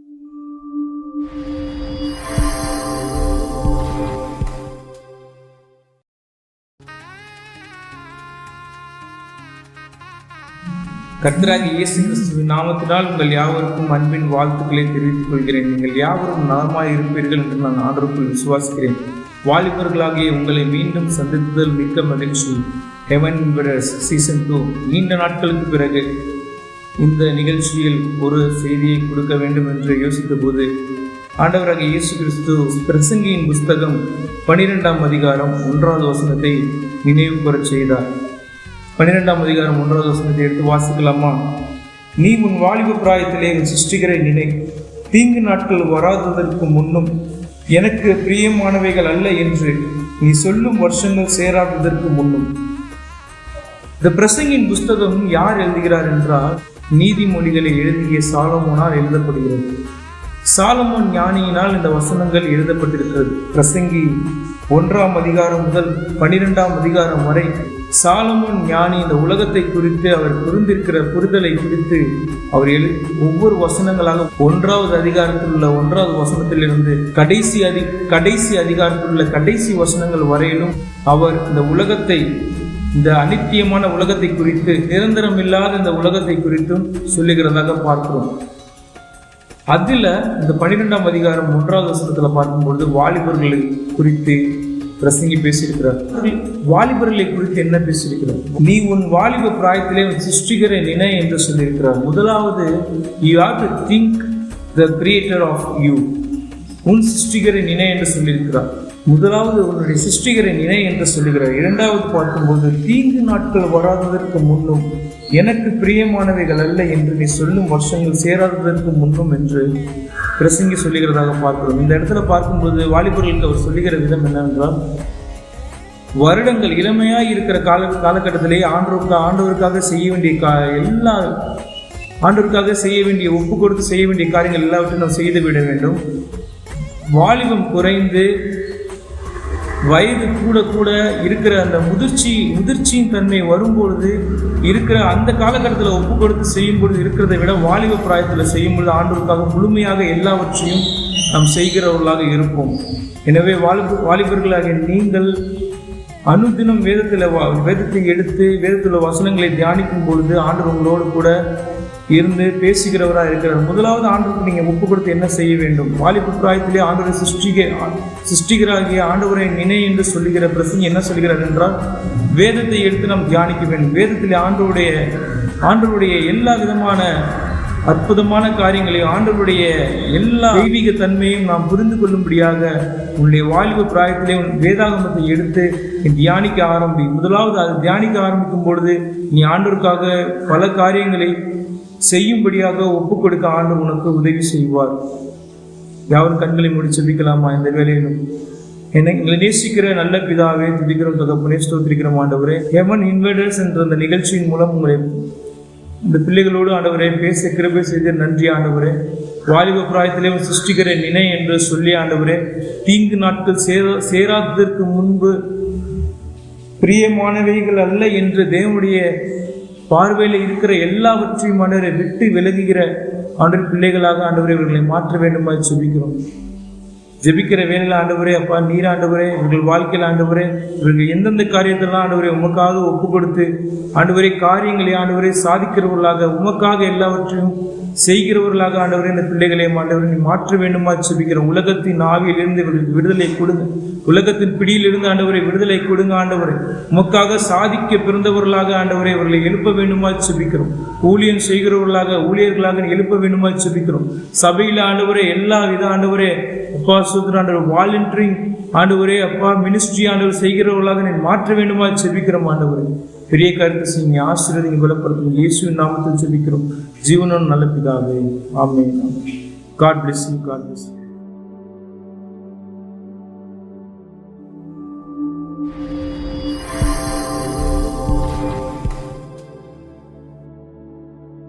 கர்த்தராகிய இயேசு கிறிஸ்துவின் நாமத்தினால் உங்கள் யாவருக்கும் அன்பின் வாழ்த்துக்களை தெரிவித்துக் கொள்கிறேன். நீங்கள் யாவரும் நலமாய் இருப்பீர்கள் என்று நான் ஆண்டவருக்குள் விசுவாசிக்கிறேன். வாலிபர்களாகிய உங்களை மீண்டும் சந்தித்ததில் மிக்க மகிழ்ச்சி. ஹெவன் இன்வெடர்ஸ் சீசன் 2 நீண்ட நாட்களுக்கு பிறகு இந்த நிகழ்ச்சியில் ஒரு செய்தியை கொடுக்க வேண்டும் என்று யோசித்த போது ஆண்டவராகிய இயேசு கிறிஸ்து பிரசங்கியின் புஸ்தகம் 12ஆம் அதிகாரம் 1வது வசனத்தை நினைவு கூறச் செய்தார். 12ஆம் அதிகாரம் 1வது வசனத்தை எடுத்து வாசிக்கலாமா? நீ உன் வாலிப பிராயத்திலே சிருஷ்டிகரை நினை, தீங்கு நாட்கள் வராததற்கு முன்னும் எனக்கு பிரியமானவைகள் அல்ல என்று நீ சொல்லும் வருஷங்கள் சேராததற்கு முன்னும். இந்த பிரசங்கின் புஸ்தகம் யார் எழுதுகிறார் என்றால் நீதிமொழிகளை எழுதிய சாலமோனால் எழுதப்படுகிறது. சாலமோன் ஞானியினால் இந்த வசனங்கள் எழுதப்பட்டிருக்கிறது. பிரசங்கி 1ஆம் அதிகாரம் முதல் 12ஆம் அதிகாரம் வரை சாலமோன் ஞானி இந்த உலகத்தை குறித்து அவர் புரிந்திருக்கிற புரிதலை குறித்து அவர் ஒவ்வொரு வசனங்களாக 1வது அதிகாரத்தில் உள்ள 1வது வசனத்திலிருந்து கடைசி அதிகாரத்தில் உள்ள கடைசி வசனங்கள் வரையிலும் அவர் இந்த உலகத்தை, இந்த அநித்தியமான உலகத்தை குறித்து, நிரந்தரம் இல்லாத இந்த உலகத்தை குறித்தும் சொல்லுகிறதாக பார்க்கிறோம். அதில் இந்த 12ஆம் அதிகாரம் 1வது வசனத்தில் பார்க்கும்பொழுது வாலிபர்களை குறித்து பிரசங்கி பேசியிருக்கிறார். வாலிபர்களை குறித்து என்ன பேசியிருக்கிறார்? நீ உன் வாலிப பிராயத்திலே சிருஷ்டிகரை நினை என்று சொல்லியிருக்கிறார். முதலாவது, you have to think the creator of you. உன் சிருஷ்டிகரை நினை என்று சொல்லியிருக்கிறார். முதலாவது உன்னுடைய சிருஷ்டிகரை நினை என்று சொல்லுகிறார். இரண்டாவது பார்க்கும்போது தீங்கு நாட்கள் வராததற்கு முன்னும் எனக்கு பிரியமானவைகள் அல்ல என்று நீ சொல்லும் வருஷங்கள் சேராததற்கு முன்னும் என்று பிரசங்கி சொல்லுகிறதாக பார்க்கிறோம். இந்த இடத்துல பார்க்கும்போது வாலிபர்களுக்கு அவர் சொல்லுகிற விதம் என்னவென்றால், வருடங்கள் இளமையாய் இருக்கிற காலகட்டத்திலே ஆண்டவருக்காக செய்ய வேண்டிய ஆண்டவருக்காக செய்ய வேண்டிய ஒப்பு கொடுத்து செய்ய வேண்டிய காரியங்கள் எல்லாவற்றையும் நாம் செய்து விட வேண்டும். வாலிபம் குறைந்து வயது கூட இருக்கிற அந்த முதிர்ச்சியின் தன்மை வரும்பொழுது இருக்கிற அந்த காலகட்டத்தில் ஒப்பு கொடுத்து செய்யும் பொழுது இருக்கிறதை விட வாலிப பிராயத்தில் செய்யும் பொழுது ஆண்டவருக்காக முழுமையாக எல்லாவற்றையும் நாம் செய்கிறவர்களாக இருப்போம். எனவே வாலிபர்களாகிய நீங்கள் அனுதினம் வேதத்தை எடுத்து வேதத்தில் வசனங்களை தியானிக்கும் பொழுது ஆண்டவர் உங்களோடு கூட இருந்து பேசுகிறவராக இருக்கிறார். முதலாவது ஆண்டவருக்கு நீங்கள் ஒப்பு கொடுத்து என்ன செய்ய வேண்டும்? வாலிப பிராயத்திலே ஆண்டவரை சிருஷ்டிகராகிய ஆண்டவரை நினை என்று சொல்லுகிற பிரசங்கி என்ன சொல்கிறார் என்றால், வேதத்தை எடுத்து நாம் தியானிக்க வேண்டும். வேதத்திலே ஆண்டவருடைய எல்லா விதமான அற்புதமான காரியங்களையும் ஆண்டவருடைய எல்லா தெய்வீக தன்மையும் நாம் புரிந்து கொள்ளும்படியாக உன்னுடைய வாலிப பிராயத்திலே வேதாகமத்தை எடுத்து தியானிக்க ஆரம்பி. முதலாவது அது தியானிக்க ஆரம்பிக்கும் பொழுது நீ ஆண்டவருக்காக பல காரியங்களை செய்யும்படியாக ஒப்பு கொடுக்க ஆண்டவர் உனக்கு உதவி செய்வார். யாரும் கண்களை மூடி செபிக்கலாமா? இந்த வேலையிலும் எங்களை நேசிக்கிற நல்ல பிதாவே, துதிக்கிறோம் தகப்பனே, ஸ்தோத்திரிக்கிறோம் ஆண்டவரே. ஹெவன் இன்வெடர்ஸ் என்ற அந்த நிகழ்ச்சியின் மூலம் உங்களை இந்த பிள்ளைகளோடு ஆண்டவரே பேச கிருபை செய்து நன்றி ஆண்டவரே. வாலிப பிராயத்திலே சிருஷ்டிகரை நினை என்று சொல்லி ஆண்டவரே, தீங்கு நாட்கள் சேராததற்கு முன்பு பிரியமானவைகள் அல்ல என்று தேவனுடைய பார்வையில் இருக்கிற எல்லாவற்றையும் ஆண்டவரை விட்டு விலகுகிற ஆண்டவர் பிள்ளைகளாக ஆண்டவரை இவர்களை மாற்ற வேண்டுமா ஜெபிக்கிறோம். ஜெபிக்கிற வேலையில் ஆண்டவரே அப்பா நீர் ஆண்டவரே இவர்கள் வாழ்க்கையில் ஆண்டவரே இவர்கள் எந்தெந்த காரியத்தெல்லாம் ஆண்டவரை உமக்காக ஒப்பு கொடுத்து ஆண்டவரே காரியங்களை ஆண்டவரை சாதிக்கிறவர்களாக உமக்காக எல்லாவற்றையும் செய்கிறவர்களாக ஆண்டவரே இந்த பிள்ளைகளையும் ஆண்டவரை நீ மாற்ற வேண்டுமா ஜெபிக்கிறோம். உலகத்தின் ஆவியிலிருந்து இவர்களுக்கு விடுதலை கொடுங்க. உலகத்தின் பிடியிலிருந்து ஆண்டவரை விடுதலை கொடுங்க ஆண்டவரை. உமக்காக சாதிக்க பிறந்தவர்களாக ஆண்டவரை இவர்களை எழுப்ப வேண்டுமா ஜெபிக்கிறோம். ஊழியம் செய்கிறவர்களாக ஊழியர்களாக எழுப்ப வேண்டுமா ஜெபிக்கிறோம். சபையில் ஆண்டவரே எல்லா வித ஆண்டவரே அப்பா ஆண்டவர் வாலண்டியரிங் ஆண்டவரே அப்பா மினிஸ்ட்ரி ஆண்டவர் செய்கிறவர்களாக நீ மாற்ற வேண்டுமா ஜெபிக்கிறோம் ஆண்டவரே. பெரிய கருத்து செய்ய ஆசீர்வாதம் பலப்படுத்தும் இயேசுவின் நாமத்தில் ஜெபிக்கிறோம் ஜீவனும் நல்ல பிதாவே. ஆமென். God bless you. God bless you.